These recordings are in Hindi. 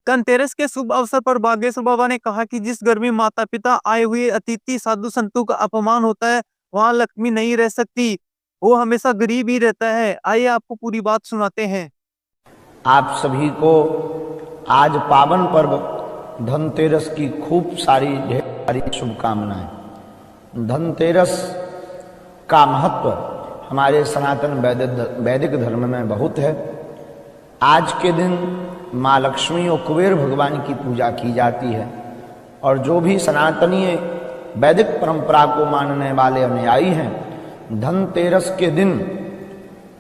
धनतेरस के शुभ अवसर पर बागेश्वर बाबा ने कहा कि जिस घर में माता पिता आए हुए अतिथि साधु संतों का अपमान होता है, वहां लक्ष्मी नहीं रह सकती, वो हमेशा गरीब ही रहता है। आइए आपको पूरी बात सुनाते हैं। आप सभी को आज पावन पर्व धनतेरस की खूब सारी ढेर सारी शुभकामनाएं। धनतेरस का महत्व हमारे सनातन वैदिक धर्म में बहुत है। आज के दिन माँ लक्ष्मी और कुबेर भगवान की पूजा की जाती है और जो भी सनातनीय वैदिक परंपरा को मानने वाले अनुयायी हैं, धनतेरस के दिन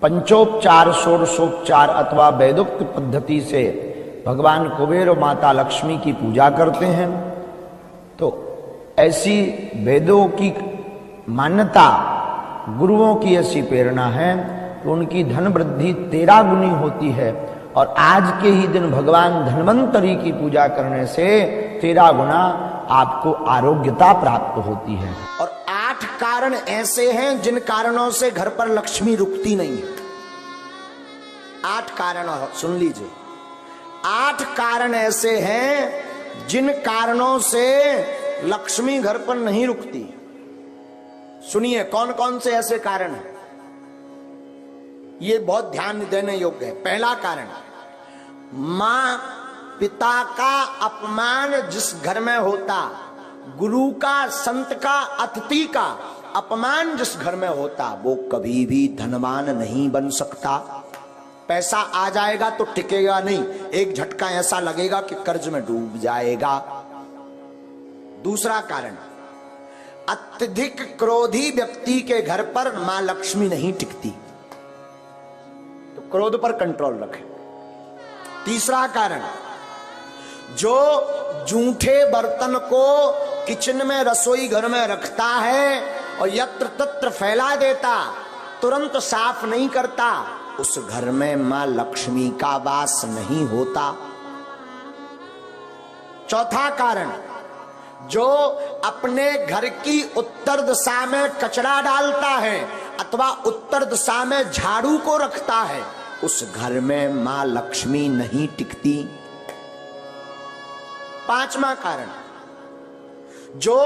पंचोपचार षोडशोपचार अथवा वैदोक्त पद्धति से भगवान कुबेर और माता लक्ष्मी की पूजा करते हैं। तो ऐसी वेदों की मान्यता, गुरुओं की ऐसी प्रेरणा है कि उनकी धन वृद्धि 13 गुनी होती है और आज के ही दिन भगवान धन्वंतरी की पूजा करने से 13 गुना आपको आरोग्यता प्राप्त होती है। और 8 कारण ऐसे हैं जिन कारणों से घर पर लक्ष्मी रुकती नहीं है। 8 कारण सुन लीजिए। 8 कारण ऐसे हैं जिन कारणों से लक्ष्मी घर पर नहीं रुकती। सुनिए कौन कौन से ऐसे कारण हैं, ये बहुत ध्यान देने योग्य है। पहला कारण, मां पिता का अपमान जिस घर में होता, गुरु का, संत का, अतिथि का अपमान जिस घर में होता, वो कभी भी धनवान नहीं बन सकता। पैसा आ जाएगा तो टिकेगा नहीं, एक झटका ऐसा लगेगा कि कर्ज में डूब जाएगा। दूसरा कारण, अत्यधिक क्रोधी व्यक्ति के घर पर मां लक्ष्मी नहीं टिकती, तो क्रोध पर कंट्रोल रखें। तीसरा कारण, जो जूठे बर्तन को किचन में, रसोई घर में रखता है और यत्र तत्र फैला देता, तुरंत साफ नहीं करता, उस घर में मां लक्ष्मी का वास नहीं होता। चौथा कारण, जो अपने घर की उत्तर दिशा में कचरा डालता है अथवा उत्तर दिशा में झाड़ू को रखता है, उस घर में मां लक्ष्मी नहीं टिकती। पांचवा कारण, जो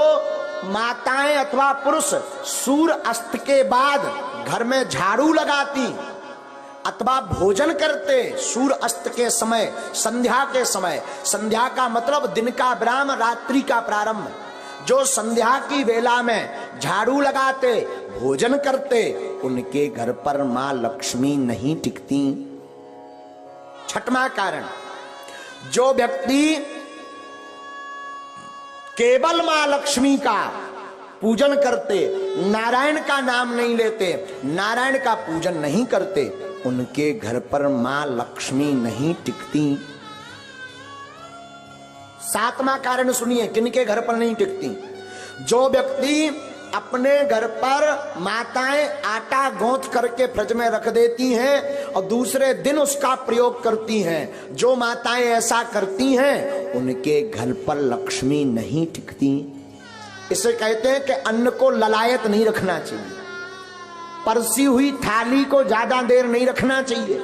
माताएं अथवा पुरुष सूर्य अस्त के बाद घर में झाड़ू लगाती अथवा भोजन करते सूर्य अस्त के समय, संध्या के समय, संध्या का मतलब दिन का विराम, रात्रि का प्रारंभ, जो संध्या की वेला में झाड़ू लगाते, भोजन करते, उनके घर पर मां लक्ष्मी नहीं टिकती। छठवां कारण, जो व्यक्ति केवल मां लक्ष्मी का पूजन करते, नारायण का नाम नहीं लेते, नारायण का पूजन नहीं करते, उनके घर पर मां लक्ष्मी नहीं टिकती। सातवां कारण सुनिए, किनके घर पर नहीं टिकती, जो व्यक्ति अपने घर पर माताएं आटा गूंथ करके फ्रिज में रख देती हैं और दूसरे दिन उसका प्रयोग करती हैं, जो माताएं ऐसा करती हैं उनके घर पर लक्ष्मी नहीं टिकती। इसे कहते हैं कि अन्न को ललायत नहीं रखना चाहिए, परसी हुई थाली को ज्यादा देर नहीं रखना चाहिए,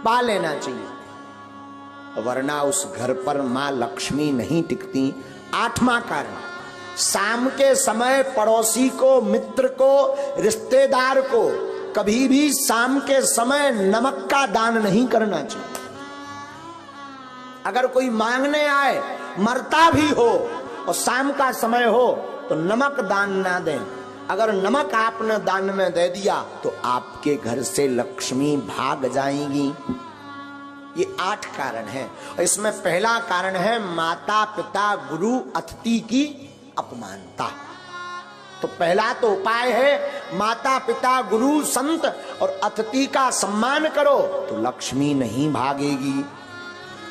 पा लेना चाहिए, वरना उस घर पर मां लक्ष्मी नहीं टिकती। आठवां कारण, शाम के समय पड़ोसी को, मित्र को, रिश्तेदार को कभी भी शाम के समय नमक का दान नहीं करना चाहिए। अगर कोई मांगने आए, मरता भी हो और शाम का समय हो, तो नमक दान ना दें। अगर नमक आपने दान में दे दिया तो आपके घर से लक्ष्मी भाग जाएंगी। ये 8 कारण हैं और इसमें पहला कारण है माता पिता गुरु अतिथि की अपमानता। तो पहला तो उपाय है माता पिता गुरु संत और अतिथि का सम्मान करो तो लक्ष्मी नहीं भागेगी।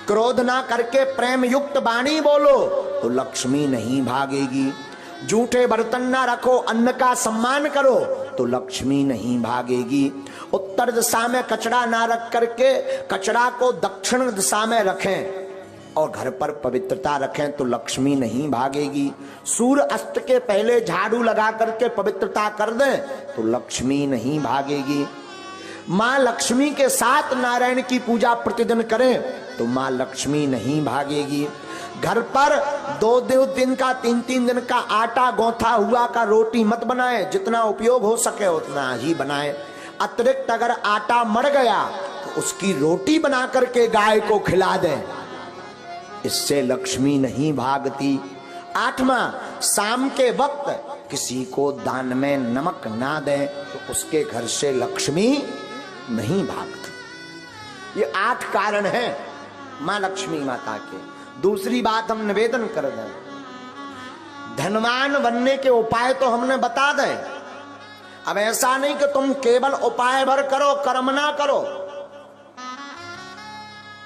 क्रोध ना करके प्रेम युक्त वाणी बोलो तो लक्ष्मी नहीं भागेगी। झूठे बर्तन ना रखो, अन्न का सम्मान करो तो लक्ष्मी नहीं भागेगी। उत्तर दिशा में कचरा ना रख करके कचरा को दक्षिण दिशा में रखें और घर पर पवित्रता रखें तो लक्ष्मी नहीं भागेगी। सूर्य अस्त के पहले झाड़ू लगा करके पवित्रता कर दें तो लक्ष्मी नहीं भागेगी। मां लक्ष्मी के साथ नारायण की पूजा प्रतिदिन करें तो माँ लक्ष्मी नहीं भागेगी। घर पर 2 दिन का 3 दिन का आटा गौथा हुआ का रोटी मत बनाए, जितना उपयोग हो सके उतना ही बनाए। अतिरिक्त अगर आटा मर गया तो उसकी रोटी बना करके गाय को खिला दें, इससे लक्ष्मी नहीं भागती। 8वां, शाम के वक्त किसी को दान में नमक ना दें तो उसके घर से लक्ष्मी नहीं भागती। ये 8 कारण हैं मां लक्ष्मी माता के। दूसरी बात हम निवेदन कर दें, धनवान बनने के उपाय तो हमने बता दें। अब ऐसा नहीं कि तुम केवल उपाय भर करो, कर्म ना करो,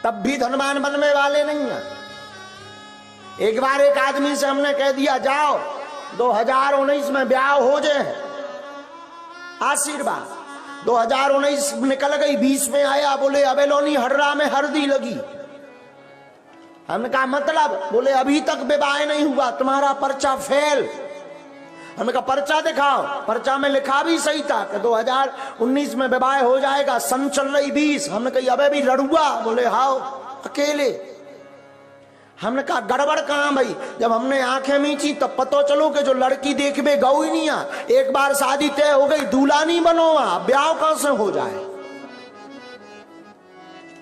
तब भी धनवान बनने वाले नहीं है। एक बार एक आदमी से हमने कह दिया जाओ 2019 में ब्याह हो जाए, आशीर्वाद। 2019 निकल गई, 20 में आया, बोले अबेलोनी हर्रा में हरदी लगी। हमने कहा मतलब? बोले अभी तक विवाह नहीं हुआ, तुम्हारा पर्चा फेल। हमने कहा पर्चा दिखाओ। पर्चा में लिखा भी सही था कि 2019 में विवाह हो जाएगा, सन चल रही 20। हमने कहा अबे भी लड़ुआ। बोले हाओ अकेले। हमने कहा गड़बड़ कहां भाई? जब हमने आंखें मीची तब पता चलो कि जो लड़की देखबे गौ ही नहीं आ। एक बार शादी तय हो गई, दूल्हा नहीं बनो, ब्याह कहां से हो जाए?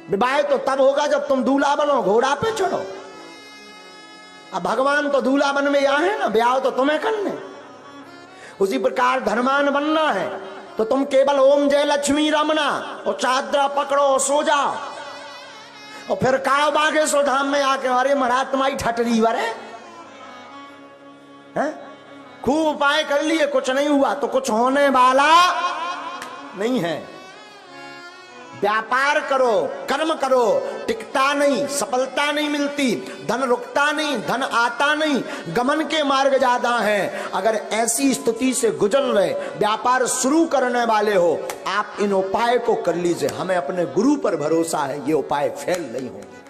विवाह तो तब होगा जब तुम दूल्हा बनो, घोड़ा पे चढ़ो। अब भगवान तो दूल्हा बन में यहाँ है ना, ब्याह तो तुम्हें करने। उसी प्रकार धनवान बनना है तो तुम केवल ओम जय लक्ष्मी रमना और चादरा पकड़ो और सो जाओ, और फिर काव बागेश्वर धाम में आके अरे महाराज तुम्हारी ठटरी वरे हैं, खूब उपाय कर लिए, कुछ नहीं हुआ तो कुछ होने वाला नहीं है। व्यापार करो, कर्म करो, टिकता नहीं, सफलता नहीं मिलती, धन रुकता नहीं, धन आता नहीं, गमन के मार्ग ज्यादा हैं। अगर ऐसी स्थिति से गुजर रहे, व्यापार शुरू करने वाले हो, आप इन उपाय को कर लीजिए। हमें अपने गुरु पर भरोसा है, ये उपाय फेल नहीं होंगे।